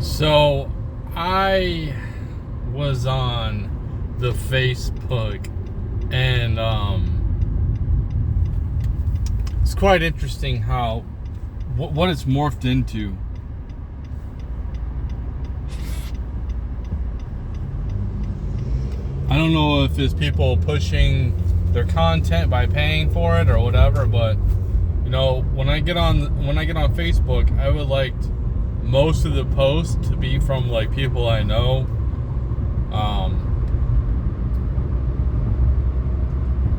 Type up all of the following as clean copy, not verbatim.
So I was on the Facebook, and it's quite interesting how what it's morphed into. I don't know if it's people pushing their content by paying for it or whatever, but when I get on Facebook, I would like most of the posts to be from like people I know.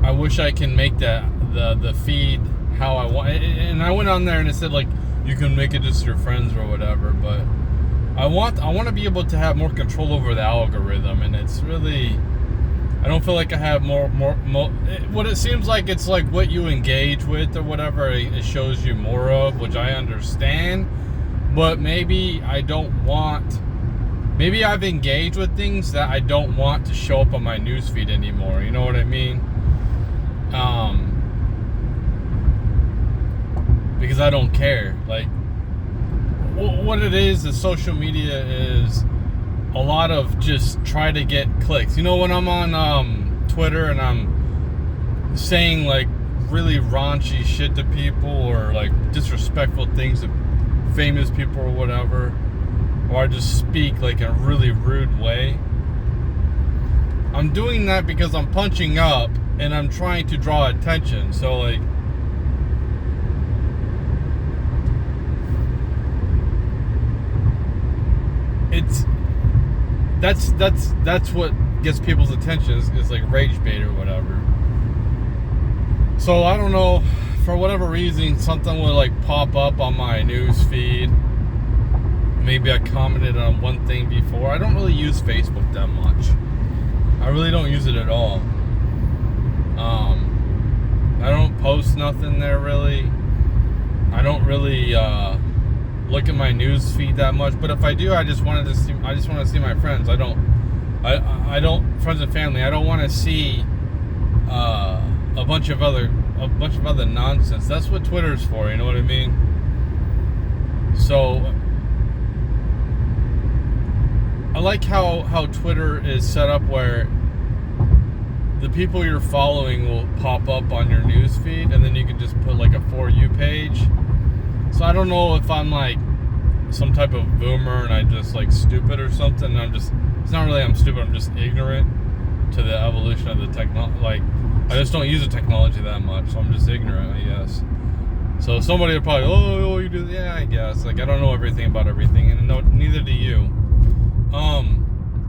I wish I can make the feed how I want, and I went on there and it said like you can make it just your friends or whatever, but I want to be able to have more control over the algorithm, and it's really, I don't feel like I have more. What it seems like, it's like what you engage with or whatever it shows you more of, which I understand. But maybe I've engaged with things that I don't want to show up on my newsfeed anymore. You know what I mean? Because I don't care. Like, what it is social media is a lot of just try to get clicks. When I'm on Twitter and I'm saying like really raunchy shit to people or like disrespectful things to famous people or whatever, or I just speak like in a really rude way, I'm doing that because I'm punching up and I'm trying to draw attention. So like, that's what gets people's attention is like rage bait or whatever. So I don't know, for whatever reason, something would like pop up on my news feed. Maybe I commented on one thing before. I don't really use Facebook that much. I really don't use it at all. I don't post nothing there really. I don't really look at my news feed that much. But if I do, I just want to see my friends. I don't friends and family. I don't want to see a bunch of other nonsense. That's what Twitter's for, you know what I mean? So I like how Twitter is set up, where the people you're following will pop up on your news feed, and then you can just put like a For You page. So I don't know if I'm like some type of boomer and I just like stupid or something. It's not really I'm stupid, I'm just ignorant to the evolution of the technology. Like, I just don't use the technology that much, so I'm just ignorant, I guess. So somebody would probably, oh, you do, yeah, I guess. Like, I don't know everything about everything, and neither do you.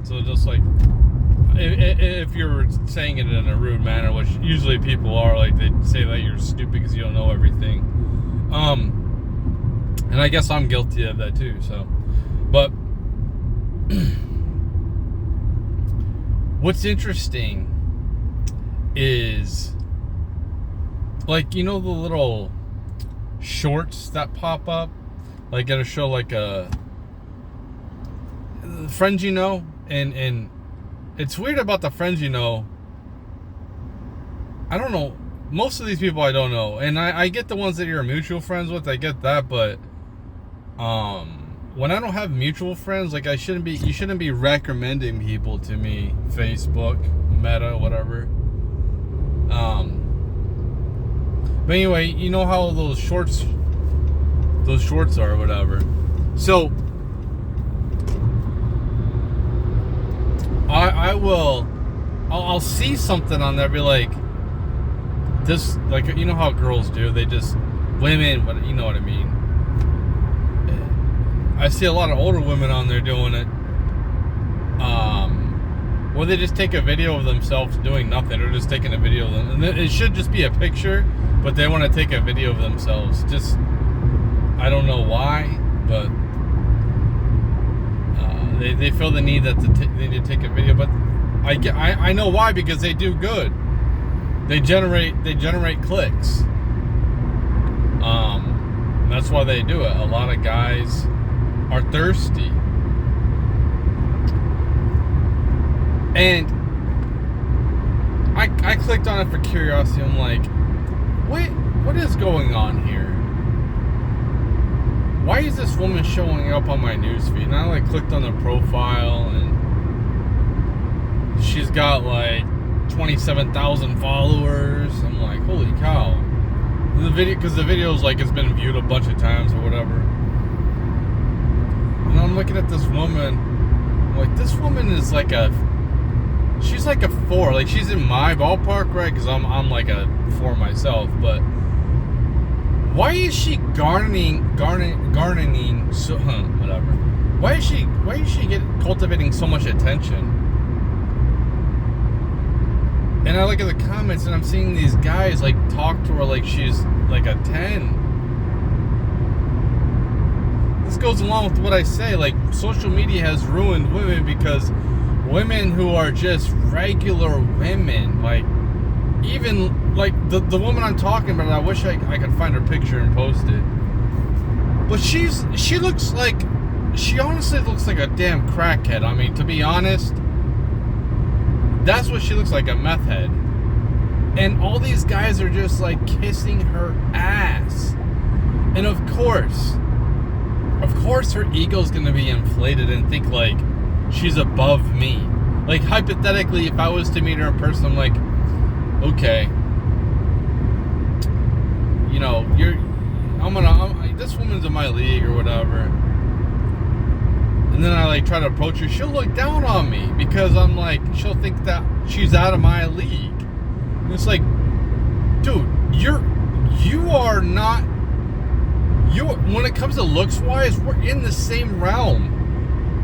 So just like, if you're saying it in a rude manner, which usually people are, like they say that you're stupid because you don't know everything. And I guess I'm guilty of that too. So, but what's interesting is, like, the little shorts that pop up, like it'll show like a friends and it's weird about the friends I don't know, most of these people I don't know, and I get the ones that you're mutual friends with, I get that, but when I don't have mutual friends, like you shouldn't be recommending people to me. Facebook, Meta, whatever. But anyway, you know how those shorts are or whatever. So I'll see something on there, be like, this, like, you know how girls do, they just, women, but you know what I mean. I see a lot of older women on there doing it, where they just take a video of themselves doing nothing, or just taking a video of them, and it should just be a picture, but they want to take a video of themselves. Just, I don't know why, but they feel the need that they need to take a video. But I know why, because they do good. They generate clicks. That's why they do it. A lot of guys are thirsty. And I clicked on it for curiosity. I'm like, what is going on here? why is this woman showing up on my newsfeed? And I like clicked on the profile, and she's got like 27,000 followers. I'm like, holy cow! And the video, because the video's like it's been viewed a bunch of times or whatever. And I'm looking at this woman, I'm like, this woman is like she's like a 4. Like, she's in my ballpark, right? Because I'm like a 4 myself. But why is she garnering so whatever? Why is she cultivating so much attention? And I look at the comments and I'm seeing these guys like talk to her like she's like a 10. This goes along with what I say, like social media has ruined women, because women who are just regular women, like even like the woman I'm talking about, I wish I could find her picture and post it. But she honestly looks like a damn crackhead. I mean, to be honest, that's what she looks like, a meth head. And all these guys are just like kissing her ass. And of course her ego's gonna be inflated and think like she's above me. Like, hypothetically, if I was to meet her in person, I'm like, okay, you know, this woman's in my league or whatever. And then I like try to approach her, she'll look down on me because I'm like, she'll think that she's out of my league. And it's like, dude, when it comes to looks wise, we're in the same realm.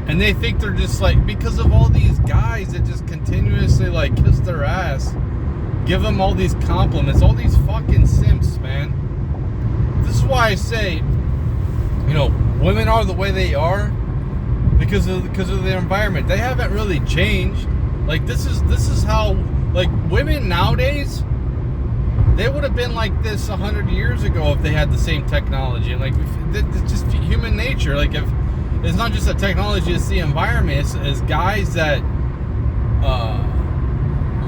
And they think they're just like, because of all these guys that just continuously like kiss their ass, give them all these compliments, all these fucking simps, man. This is why I say, you know, women are the way they are because of their environment. They haven't really changed. Like, this is how, like, women nowadays, they would have been like this 100 years ago if they had the same technology. And like, it's just human nature. Like, if it's not just the technology, it's the environment. It's guys that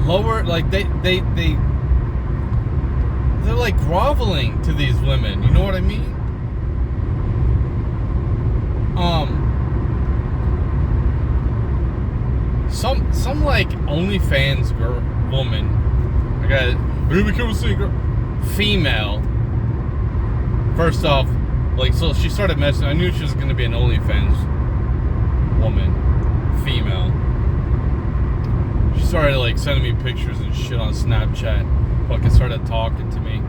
lower, like they're like groveling to these women. You know what I mean? Some like OnlyFans woman. I got it. Female. First off, like, so she started messaging. I knew she was gonna be an OnlyFans woman, female. She started like sending me pictures and shit on Snapchat. Fucking started talking to me,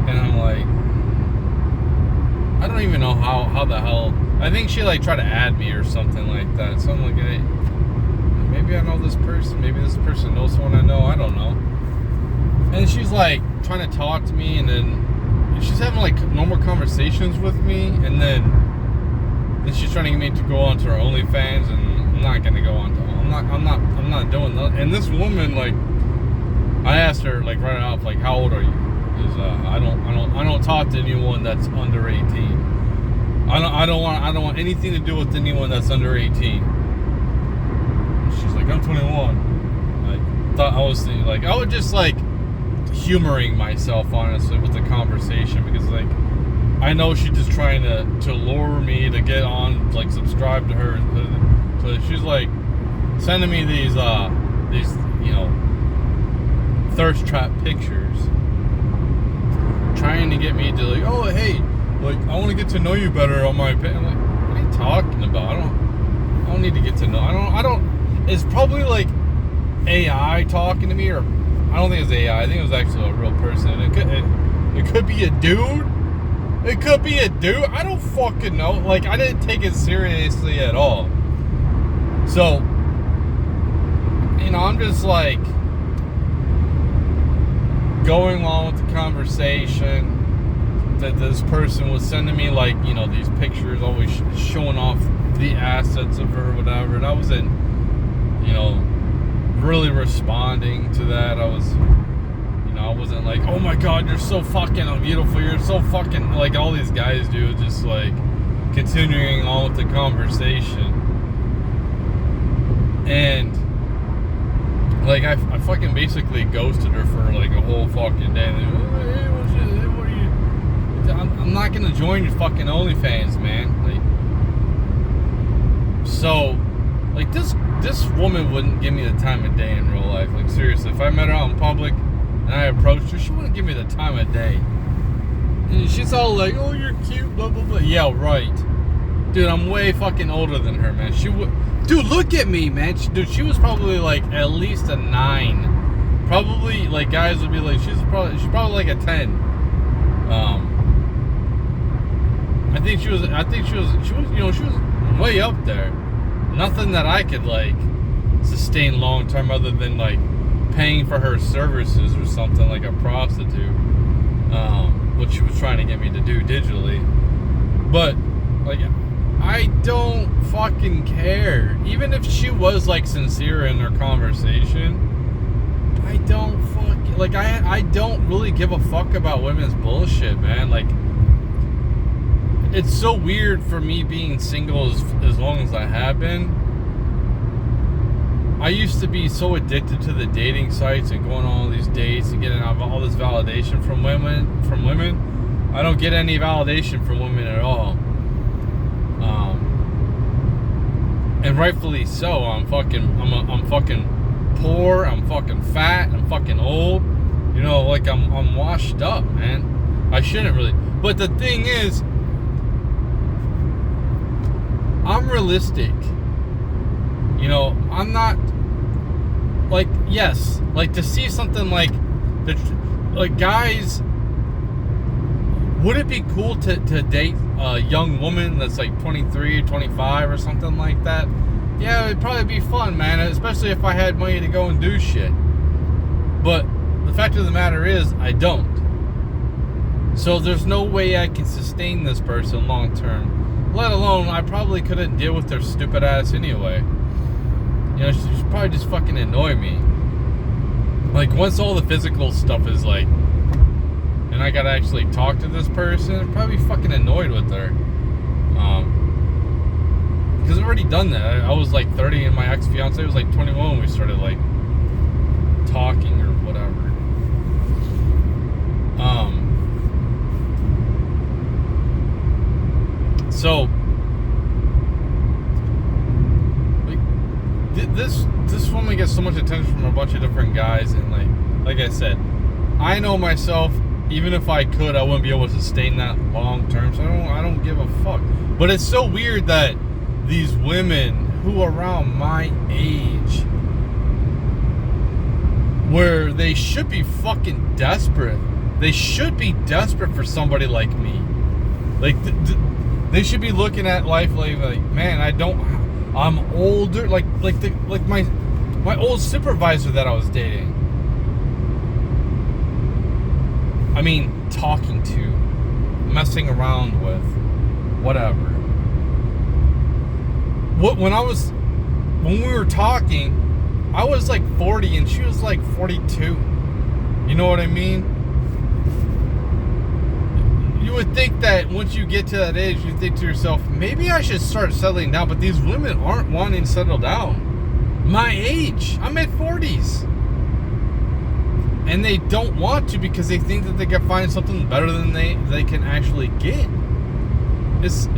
and I'm like, I don't even know how the hell. I think she like tried to add me or something like that. So I'm like, hey, maybe I know this person. Maybe this person knows someone I know. I don't know. And she's like trying to talk to me, and then she's having like normal conversations with me, and then she's trying to get me to go on to her OnlyFans, and I'm not gonna go on to. I'm not doing that. And this woman, like, I asked her like right off, like, how old are you? Because I don't talk to anyone that's under 18. I don't want anything to do with anyone that's under 18. She's like, I'm 21. I thought I was thinking, like, I would just like humoring myself honestly with the conversation, because like I know she's just trying to lure me to get on, like, subscribe to her. So she's like sending me these you know, thirst trap pictures, trying to get me to like, oh hey, like, I want to get to know you better on my page. I'm like, what are you talking about? I don't need to get to know. I don't. It's probably like AI talking to me, or I don't think it's AI. I think it was actually a real person. It could be a dude. It could be a dude. I don't fucking know. Like, I didn't take it seriously at all. So, you know, I'm just like going along with the conversation that this person was sending me, like, you know, these pictures, always showing off the assets of her or whatever. And I wasn't, you know, really responding to that. I wasn't like, oh my god, you're so fucking beautiful, you're so fucking, like all these guys do, just like continuing on with the conversation. And like I fucking basically ghosted her for like a whole fucking day. And like, hey, what are you? I'm not gonna join your fucking OnlyFans, man. Like, so, like this woman wouldn't give me the time of day in real life. Like seriously, if I met her out in public and I approached her, she wouldn't give me the time of day. And she's all like, "Oh, you're cute," blah blah blah. Yeah, right. Dude, I'm way fucking older than her, man. Dude, look at me, man. She was probably like at least a 9. Probably like guys would be like, she's probably like a 10. I think she was, you know, she was way up there. Nothing that I could like sustain long term other than like paying for her services or something, like a prostitute. What she was trying to get me to do digitally. But like, I don't fucking care. Even if she was like sincere in her conversation, I don't fucking like. I don't really give a fuck about women's bullshit, man. Like, it's so weird for me being single as long as I have been. I used to be so addicted to the dating sites and going on all these dates and getting all this validation from women. I don't get any validation from women at all. And rightfully so. I'm fucking poor. I'm fucking fat. I'm fucking old. You know, like I'm washed up, man. I shouldn't really. But the thing is, I'm realistic. You know, I'm not like, yes, like to see something like guys, would it be cool to date a young woman that's like 23, 25 or something like that? Yeah, it'd probably be fun, man, especially if I had money to go and do shit. But the fact of the matter is, I don't. So there's no way I can sustain this person long term. Let alone, I probably couldn't deal with their stupid ass anyway. You know, she'd probably just fucking annoy me. Like, once all the physical stuff is like, and I gotta actually talk to this person, I'd probably be fucking annoyed with her. Because I've already done that. I was like 30 and my ex-fiance was like 21 when we started like talking or whatever. So like this woman gets so much attention from a bunch of different guys, and like I said, I know myself. Even if I could, I wouldn't be able to sustain that long term. So I don't give a fuck. But it's so weird that these women who are around my age, where they should be fucking desperate. They should be desperate for somebody like me. Like they should be looking at life like man, I'm older. Like my old supervisor that I was dating. I mean, talking to, messing around with, whatever. When we were talking, I was like 40 and she was like 42. You know what I mean? You would think that once you get to that age, you think to yourself, maybe I should start settling down. But these women aren't wanting to settle down. My age, I'm at 40s. And they don't want to because they think that they can find something better than they can actually get. It's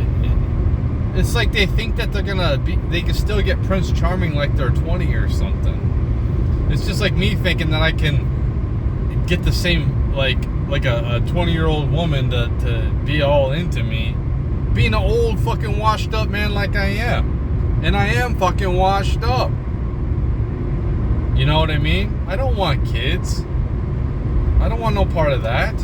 like they think that they can still get Prince Charming like they're 20 or something. It's just like me thinking that I can get the same like a 20-year-old woman to be all into me, being an old fucking washed up man like I am. And I am fucking washed up. You know what I mean? I don't want kids. I don't want no part of that.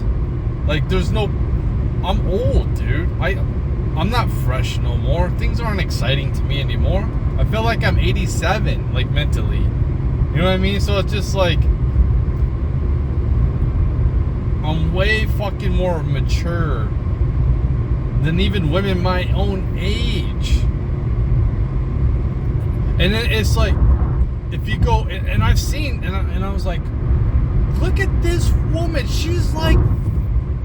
Like, I'm old, dude. I'm not fresh no more. Things aren't exciting to me anymore. I feel like I'm 87, like, mentally. You know what I mean? So it's just like, I'm way fucking more mature than even women my own age. And it's like, if you go, and I've seen, and I was like, look at this woman. She's like,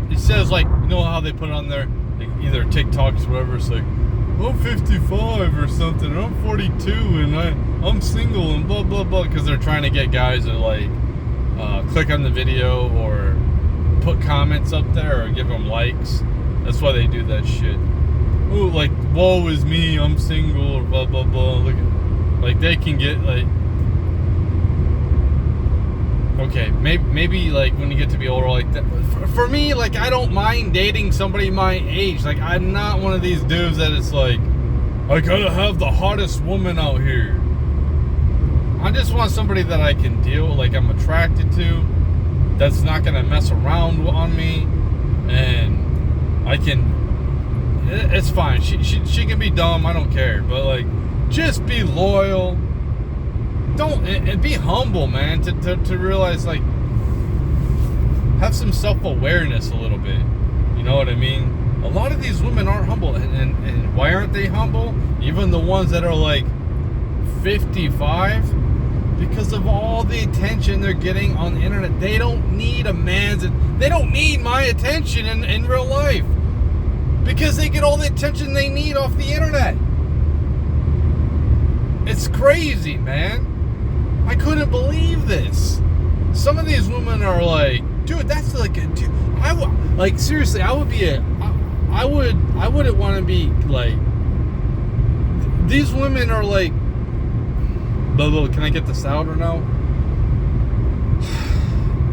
it says like, you know how they put it on there, like either TikToks or whatever. It's like, I'm 55 or something, or I'm 42 and I'm single and blah blah blah, because they're trying to get guys to like click on the video or put comments up there or give them likes. That's why they do that shit. Ooh, like, woe is me, I'm single, or blah, blah, blah. Look at, like, they can get, like, okay, maybe like, when you get to be older, like, that. For me, like, I don't mind dating somebody my age. Like, I'm not one of these dudes that it's like, I gotta have the hottest woman out here. I just want somebody that I can deal, like, I'm attracted to, that's not gonna mess around on me, and I can, it's fine. She can be dumb, I don't care, but, like, just be loyal. Don't, and be humble, man, to realize, like, have some self-awareness a little bit. You know what I mean? A lot of these women aren't humble, and why aren't they humble? Even the ones that are, like, 55, because of all the attention they're getting on the internet. They don't need a man's, they don't need my attention in real life, because they get all the attention they need off the internet. It's crazy, man. I couldn't believe this. Some of these women are like, dude, that's like a dude. Like, seriously, I wouldn't want to be like, these women are like, blah, blah, can I get this out or no?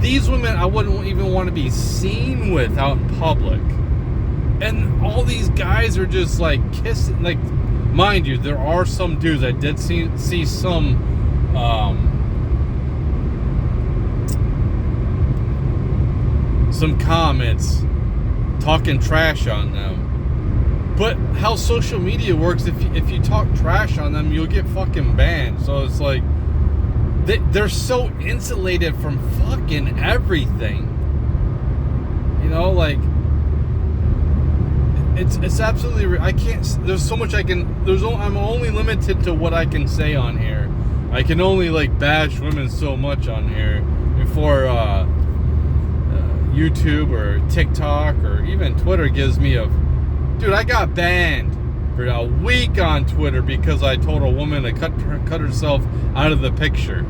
These women I wouldn't even want to be seen with out in public. And all these guys are just like kissing, like, mind you, there are some dudes. I did see some comments talking trash on them. But how social media works, if you talk trash on them, you'll get fucking banned. So it's like, they're so insulated from fucking everything. You know, like, it's absolutely, I can't, there's so much I can, I'm only limited to what I can say on here. I can only, like, bash women so much on here before YouTube or TikTok or even Twitter gives me a, dude, I got banned for a week on Twitter because I told a woman to cut herself out of the picture.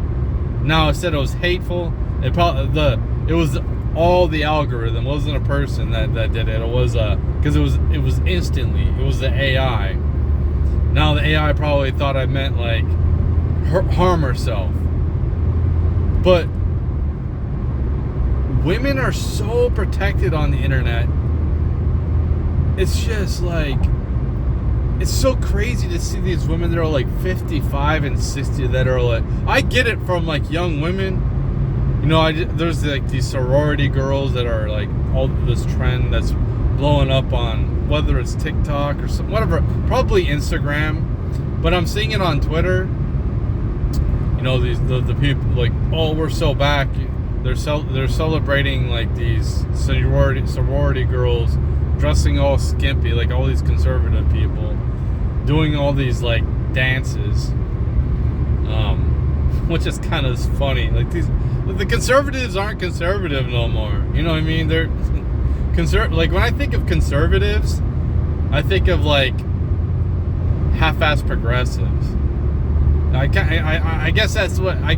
Now, I said it was hateful. It was all the algorithm. It wasn't a person that did it. It was because it was instantly. It was the AI. Now the AI probably thought I meant like harm herself. But women are so protected on the internet. It's just like, it's so crazy to see these women that are like 55 and 60 that are like, I get it from like young women. You know, there's like these sorority girls that are like all this trend that's blowing up on, whether it's TikTok or some, whatever, probably Instagram, but I'm seeing it on Twitter. You know, the people like, oh, we're so back. They're celebrating like these sorority girls dressing all skimpy, like all these conservative people doing all these like dances, which is kind of funny. Like, the conservatives aren't conservative no more. You know what I mean? They're like, when I think of conservatives, I think of like half-ass progressives. I guess that's what I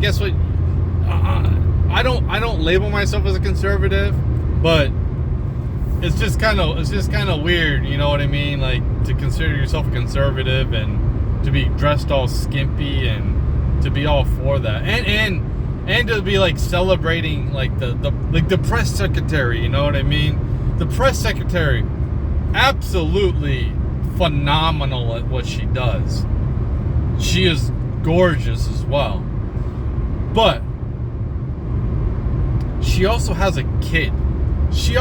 don't label myself as a conservative, but it's just kind of weird, you know what I mean? Like, to consider yourself a conservative and to be dressed all skimpy and to be all for that, and to be like celebrating like the press secretary, you know what I mean? The press secretary, absolutely phenomenal at what she does. She is gorgeous as well, but she also has a kid. She's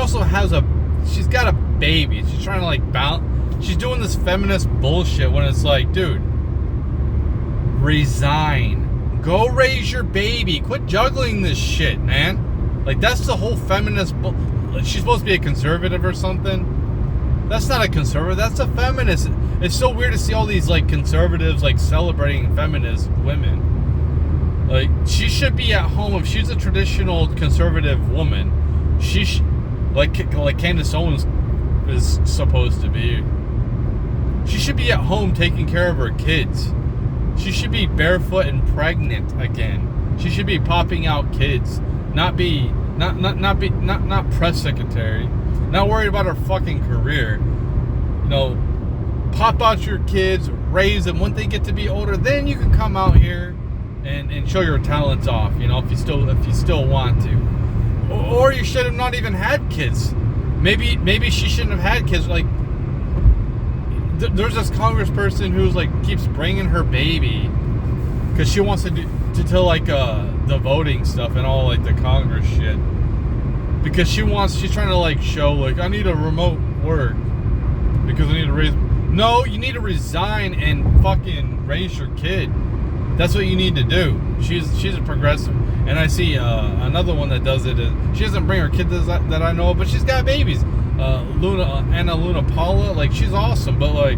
got a baby. She's trying to like balance. She's doing this feminist bullshit when it's like, dude, resign. Go raise your baby. Quit juggling this shit, man. Like, that's the whole feminist. She's supposed to be a conservative or something. That's not a conservative. That's a feminist. It's so weird to see all these like conservatives like celebrating feminist women. Like, she should be at home. If she's a traditional conservative woman, she like Candace Owens is supposed to be. She should be at home taking care of her kids. She should be barefoot and pregnant again. She should be popping out kids, not press secretary. Not worried about her fucking career. You know, pop out your kids, raise them. When they get to be older, then you can come out here and show your talents off. You know, if you still want to, or you should have not even had kids. Maybe she shouldn't have had kids. Like, there's this congressperson who's like keeps bringing her baby because she wants to tell like the voting stuff and all like the Congress shit, because she's trying to like show like I need a remote work because I need to raise. No, you need to resign and fucking raise your kid. That's what you need to do. She's a progressive, and I see another one that does it. She doesn't bring her kid that I know of, but she's got babies. Anna Luna Paula, like she's awesome, but like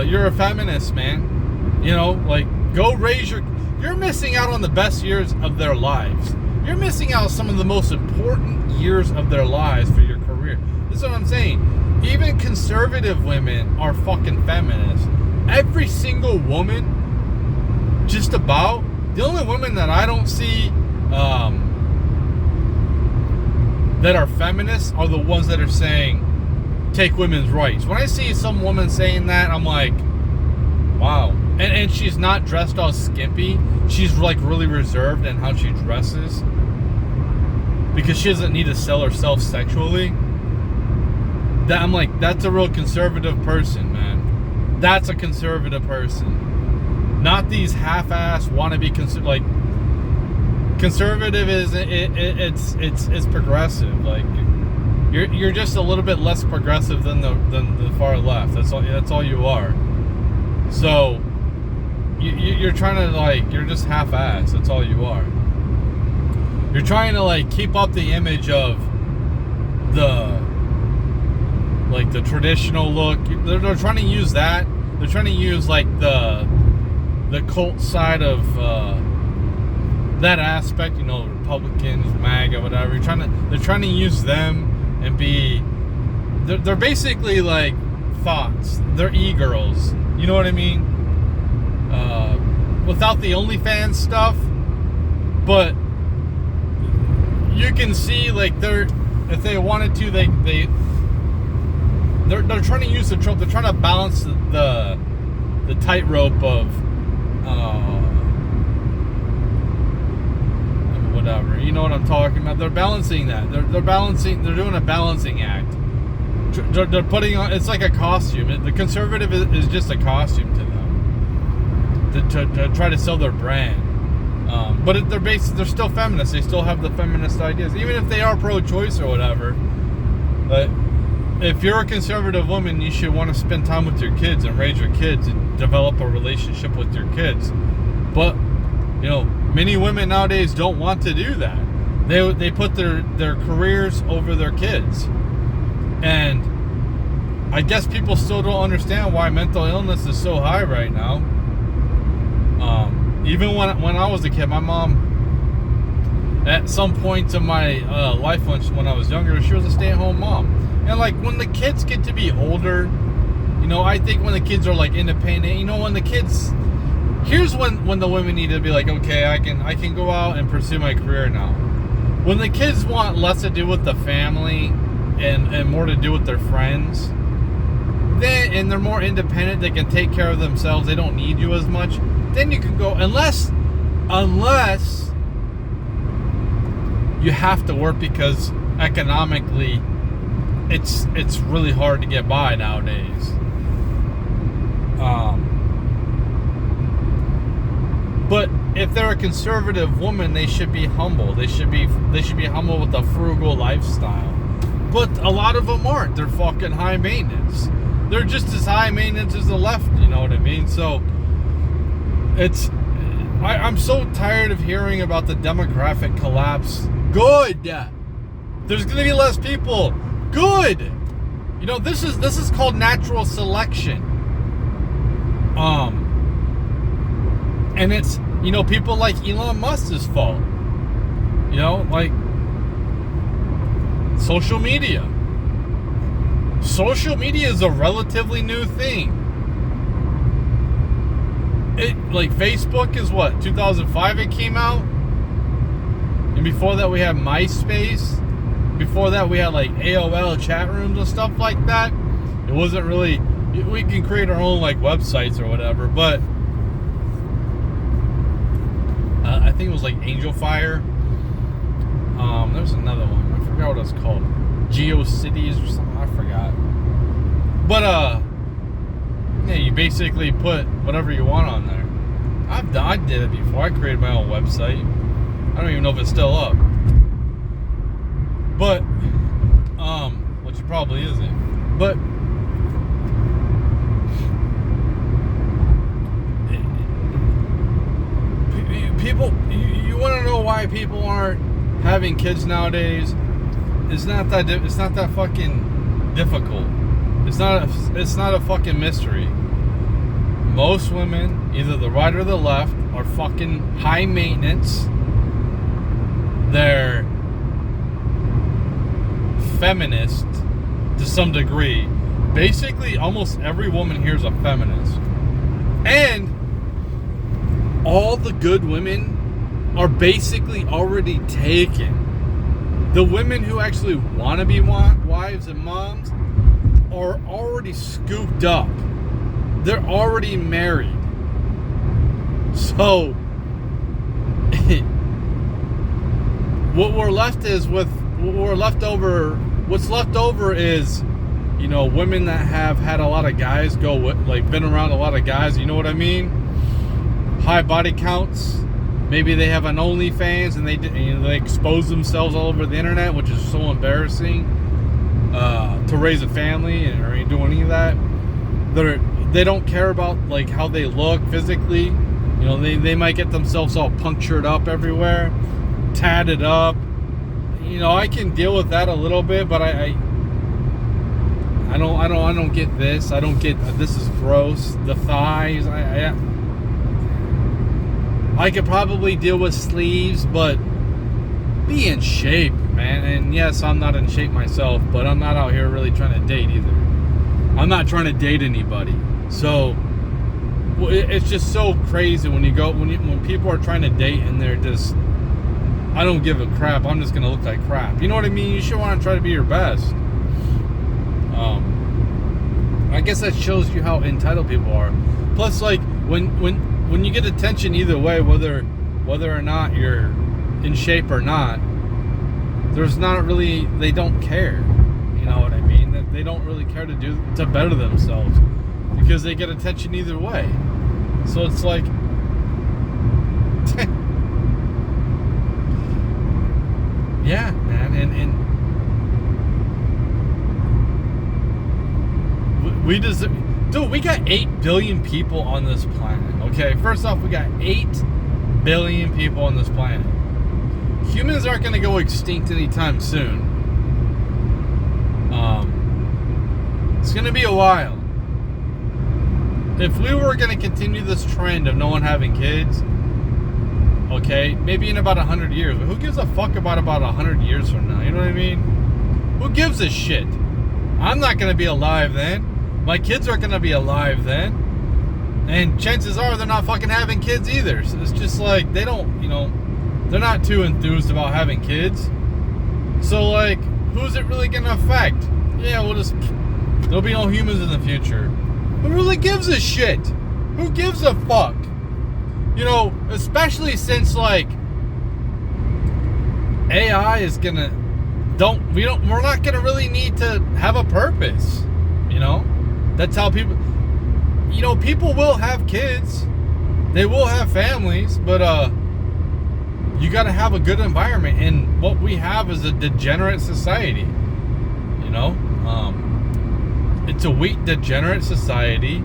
you're a feminist, man. You know, like go raise your. You're missing out on the best years of their lives. You're missing out on some of the most important years of their lives for your career. This is what I'm saying. Even conservative women are fucking feminists. Every single woman, just about, the only women that I don't see that are feminists are the ones that are saying take women's rights. When I see some woman saying that, I'm like, wow. And she's not dressed all skimpy. She's like really reserved in how she dresses because she doesn't need to sell herself sexually. That I'm like, that's a real conservative person, man. That's a conservative person. Not these half-ass wannabe like conservative is it's progressive. Like you're just a little bit less progressive than the far left. That's all you are. So you're trying to like you're just half-ass. That's all you are. You're trying to like keep up the image of the traditional look. They're trying to use that. They're trying to use like the cult side of that aspect, you know, Republicans, MAGA, whatever. They're trying to use them and be. They're basically like thoughts. They're e-girls. You know what I mean? Without the OnlyFans stuff, but you can see like if they wanted to, they're trying to use the trope. They're trying to balance the tightrope of whatever. You know what I'm talking about? They're balancing that. They're balancing. They're doing a balancing act. They're putting on. It's like a costume. The conservative is just a costume to them to try to sell their brand. But they're still feminists. They still have the feminist ideas, even if they are pro-choice or whatever. But if you're a conservative woman, you should want to spend time with your kids and raise your kids and develop a relationship with your kids. But, you know, many women nowadays don't want to do that. They put their careers over their kids. And I guess people still don't understand why mental illness is so high right now. Even when I was a kid, my mom, at some point in my life when I was younger, she was a stay-at-home mom. And like when the kids get to be older, you know, I think when the kids are like independent, you know, when the kids, here's when the women need to be like, okay, I can go out and pursue my career now. When the kids want less to do with the family and more to do with their friends, and they're more independent, they can take care of themselves, they don't need you as much, then you can go, unless you have to work because economically it's really hard to get by nowadays. But if they're a conservative woman, they should be humble. They should be humble with a frugal lifestyle. But a lot of them aren't. They're fucking high maintenance. They're just as high maintenance as the left. You know what I mean? So I'm so tired of hearing about the demographic collapse. Good. There's gonna be less people. Good. You know, this is called natural selection. And it's, you know, people like Elon Musk's fault. You know, like social media. Social media is a relatively new thing. Like Facebook is what, 2005 it came out? And before that we had MySpace. before that we had like AOL chat rooms and stuff like that. It wasn't really, we can create our own like websites or whatever, but I think it was like Angel Fire. There's another one, I forgot what it was called, GeoCities or something, I forgot. But yeah, you basically put whatever you want on there. I did it before. I created my own website. I don't even know if it's still up. But which it probably isn't. But people, you want to know why people aren't having kids nowadays? It's not that fucking difficult. It's not a fucking mystery. Most women, either the right or the left, are fucking high maintenance. They're feminist to some degree. Basically, almost every woman here is a feminist. And all the good women are basically already taken. The women who actually want to be wives and moms are already scooped up. They're already married. So what's left over is, you know, women that have had a lot of guys go with, like, been around a lot of guys, you know what I mean? High body counts. Maybe they have an OnlyFans and they expose themselves all over the internet, which is so embarrassing. To raise a family or ain't doing any of that. They don't care about like how they look physically. You know, they might get themselves all punctured up everywhere, tatted up. You know, I can deal with that a little bit, but I don't get this. I don't get, this is gross. The thighs, I could probably deal with sleeves, but be in shape, man. And yes, I'm not in shape myself, but I'm not out here really trying to date either. I'm not trying to date anybody. So it's just so crazy when people are trying to date and they're just, I don't give a crap. I'm just gonna look like crap. You know what I mean? You should want to try to be your best. I guess that shows you how entitled people are. Plus, like when you get attention either way, whether or not you're in shape or not, there's not really, they don't care. You know what I mean? That they don't really care to better themselves because they get attention either way. So it's like yeah, man, and we deserve, dude, we got 8 billion people on this planet. Okay, first off, we got 8 billion people on this planet. Humans aren't going to go extinct anytime soon. It's going to be a while. If we were going to continue this trend of no one having kids, okay, maybe in about 100 years. But who gives a fuck about 100 years from now? You know what I mean? Who gives a shit? I'm not going to be alive then. My kids aren't going to be alive then. And chances are they're not fucking having kids either. So it's just like, they don't, you know, they're not too enthused about having kids. So, like, who's it really going to affect? Yeah, there'll be no humans in the future. Who really gives a shit? Who gives a fuck? You know, especially since, like, AI is gonna, we're not gonna really need to have a purpose. You know? That's how people, you know, people will have kids. They will have families, but, you gotta have a good environment, and what we have is a degenerate society. You know? It's a weak, degenerate society.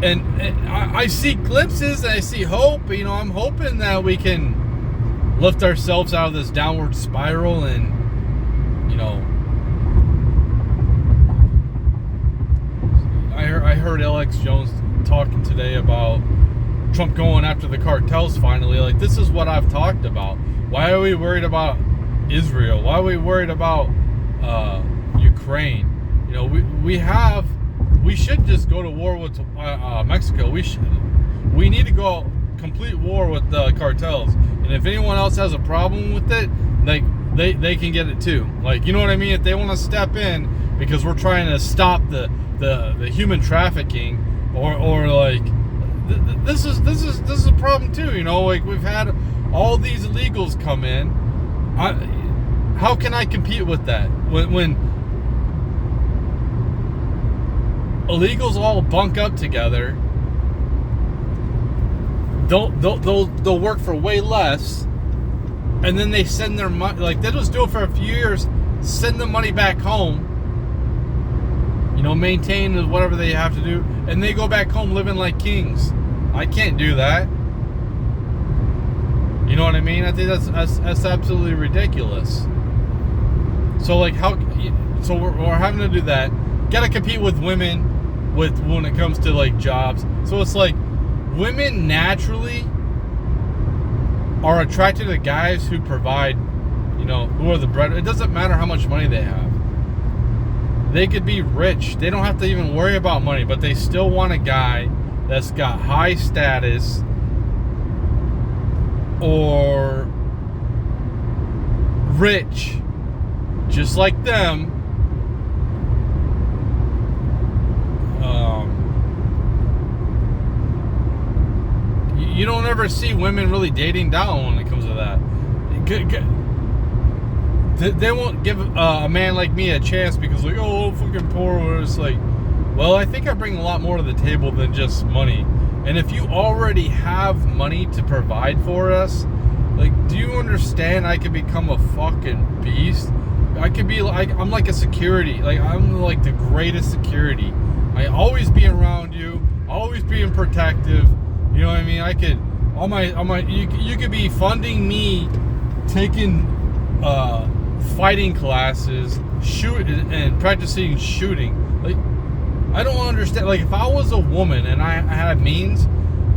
And I see glimpses and I see hope. You know, I'm hoping that we can lift ourselves out of this downward spiral and, you know, I heard Alex Jones talking today about Trump going after the cartels finally. Like, this is what I've talked about. Why are we worried about Israel? Why are we worried about Ukraine? You know, we should just go to war with Mexico. We need to go complete war with the cartels. And if anyone else has a problem with it, like, they can get it too. Like, you know what I mean? If they want to step in because we're trying to stop the human trafficking, or like this is a problem too. You know, like we've had all these illegals come in. How can I compete with that when illegals all bunk up together? They'll work for way less, and then they send their money. Like, they'll just do it for a few years, send the money back home. You know, maintain whatever they have to do, and they go back home living like kings. I can't do that. You know what I mean? I think that's absolutely ridiculous. So like, so we're having to do that. Got to compete with women when it comes to like jobs. So it's like women naturally are attracted to guys who provide, you know, who are the bread. It doesn't matter how much money they have. They could be rich. They don't have to even worry about money, but they still want a guy that's got high status or rich, just like them. You don't ever see women really dating down when it comes to that. They won't give a man like me a chance because, like, oh, I'm fucking poor. Where it's like, well, I think I bring a lot more to the table than just money. And if you already have money to provide for us, like, do you understand I could become a fucking beast? I could be like, I'm like a security. Like, I'm like the greatest security. I always be around you, always being protective. You know what I mean? I could, you could be funding me, taking fighting classes, and practicing shooting. Like, I don't understand. Like, if I was a woman and I had means,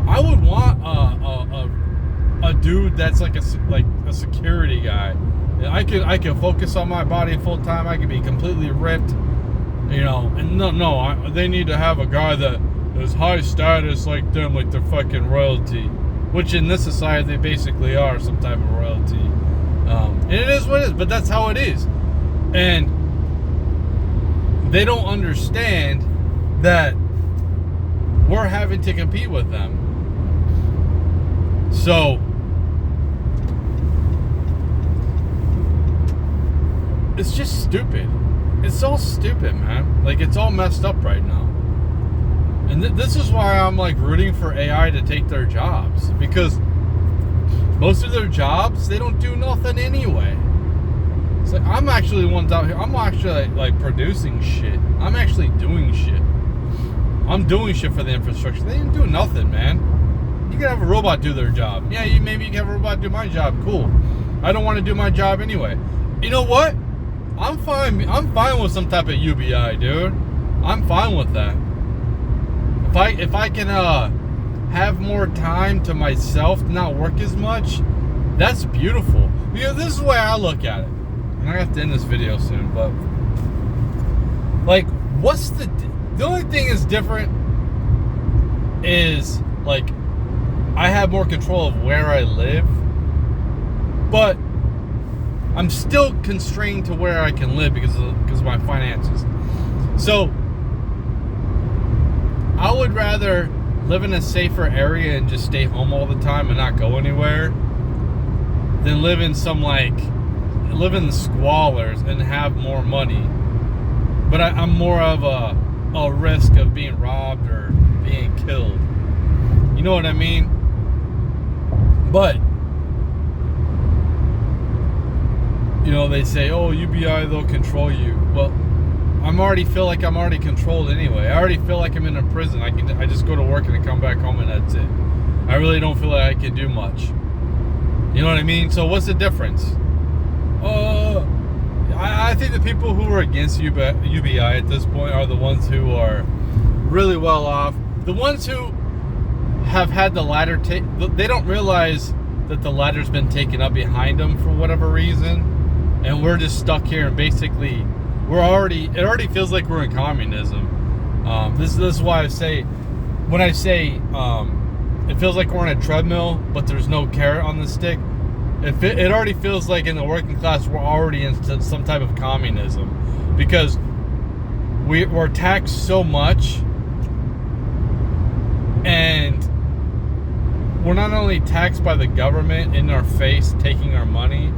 I would want a dude that's like a security guy. I could focus on my body full time. I could be completely ripped, you know. And they need to have a guy that is high status like them, like they're fucking royalty, which in this society they basically are some type of royalty. And it is what it is, but that's how it is. And they don't understand that we're having to compete with them. So it's just stupid. It's all stupid, man. Like, it's all messed up right now. And this is why I'm like rooting for AI to take their jobs, because most of their jobs, they don't do nothing anyway. It's like, I'm actually the ones out here. I'm actually like producing shit. I'm actually doing shit. I'm doing shit for the infrastructure. They didn't do nothing, man. You can have a robot do their job. Yeah, maybe you can have a robot do my job. Cool. I don't want to do my job anyway. You know what? I'm fine. I'm fine with some type of UBI, dude. I'm fine with that. If I can have more time to myself, not work as much, that's beautiful. Because this is the way I look at it. And I have to end this video soon, but like, what's the only thing is different is like I have more control of where I live, but I'm still constrained to where I can live because of my finances. So I would rather live in a safer area and just stay home all the time and not go anywhere than live in the squalors and have more money. But I'm more of a risk of being robbed or being killed. You know what I mean? But, you know, they say, oh, UBI, they'll control you. Well, I feel like I'm already controlled anyway. I already feel like I'm in a prison. I just go to work and I come back home and that's it. I really don't feel like I can do much. You know what I mean? So what's the difference? I think the people who are against UBI at this point are the ones who are really well off. The ones who have had the ladder they don't realize that the ladder's been taken up behind them for whatever reason, and we're just stuck here, and basically it already feels like we're in communism. This is why I say, when I say it feels like we're on a treadmill but there's no carrot on the stick, it already feels like in the working class we're already in some type of communism, because we're taxed so much, and we're not only taxed by the government in our face taking our money,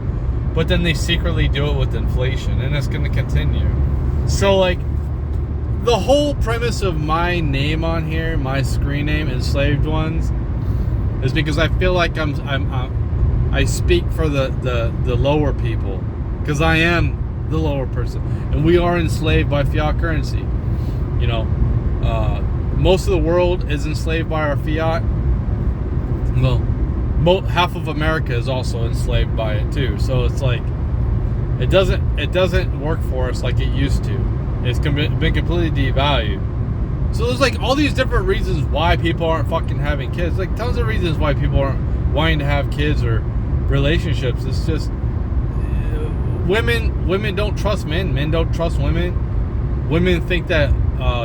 but then they secretly do it with inflation, and it's going to continue. So like, the whole premise of my name on here, my screen name, Enslaved Ones, is because I feel like I speak for the lower people, because I am the lower person, and we are enslaved by fiat currency. You know, most of the world is enslaved by our fiat. Well, half of America is also enslaved by it too. So it's like, it doesn't work for us like it used to. It's been completely devalued. So there's like all these different reasons why people aren't fucking having kids. Like tons of reasons why people aren't wanting to have kids or relationships. It's just women don't trust men. Men don't trust women. Women think that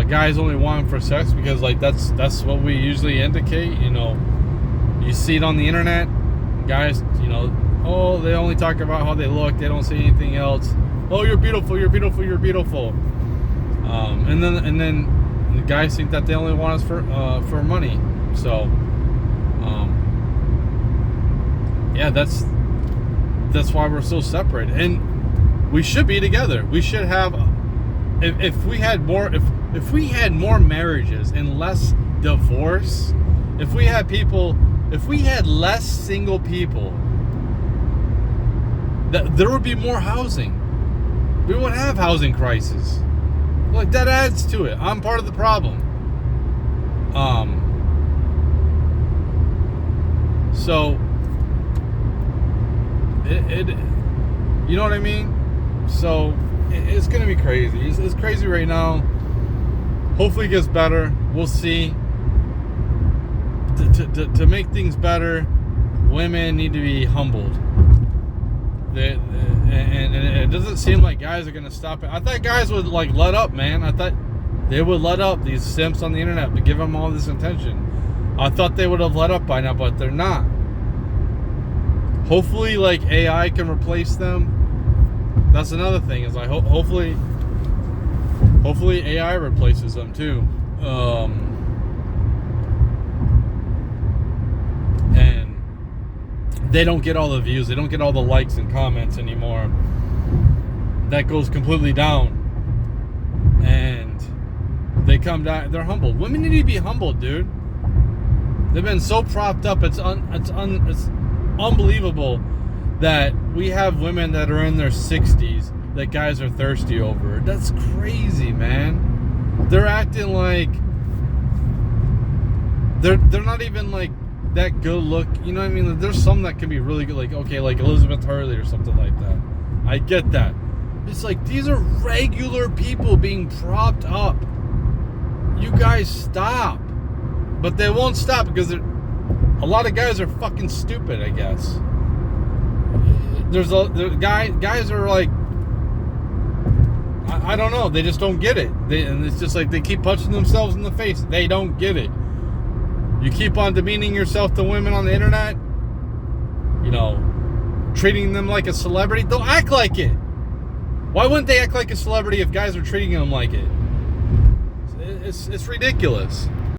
guys only want them for sex, because like that's what we usually indicate. You know, you see it on the internet. Guys, you know, oh, they only talk about how they look. They don't say anything else. Oh, you're beautiful. You're beautiful. You're beautiful. And then the guys think that they only want us for money. So, yeah, that's why we're so separate. And we should be together. We should have, if we had more marriages and less divorce, if we had less single people, there would be more housing. We wouldn't have housing crisis. Like, that adds to it. I'm part of the problem. So it you know what I mean? So it's gonna be crazy. It's crazy right now. Hopefully it gets better. We'll see. To make things better, women need to be humbled. And it doesn't seem like guys are gonna stop it. I thought guys would like let up, man. I thought they would let up, these simps on the internet, but give them all this attention. I thought they would have let up by now, but they're not. Hopefully, like, AI can replace them. That's another thing. Is like hopefully AI replaces them too. And they don't get all the views. They don't get all the likes and comments anymore. That goes completely down. And they come down. They're humbled. Women need to be humbled, dude. They've been so propped up. It's unbelievable that we have women that are in their 60s that guys are thirsty over. That's crazy, man. They're acting like they're not even like that good look. You know what I mean? There's some that can be really good, like, okay, like Elizabeth Hurley or something like that. I get that. It's like, these are regular people being propped up. You guys stop. But they won't stop because a lot of guys are fucking stupid, I guess. Guys are like, I don't know, they just don't get it. And it's just like they keep punching themselves in the face. They don't get it. You keep on demeaning yourself to women on the internet, you know, treating them like a celebrity. They'll act like it. Why wouldn't they act like a celebrity if guys are treating them like it? It's ridiculous.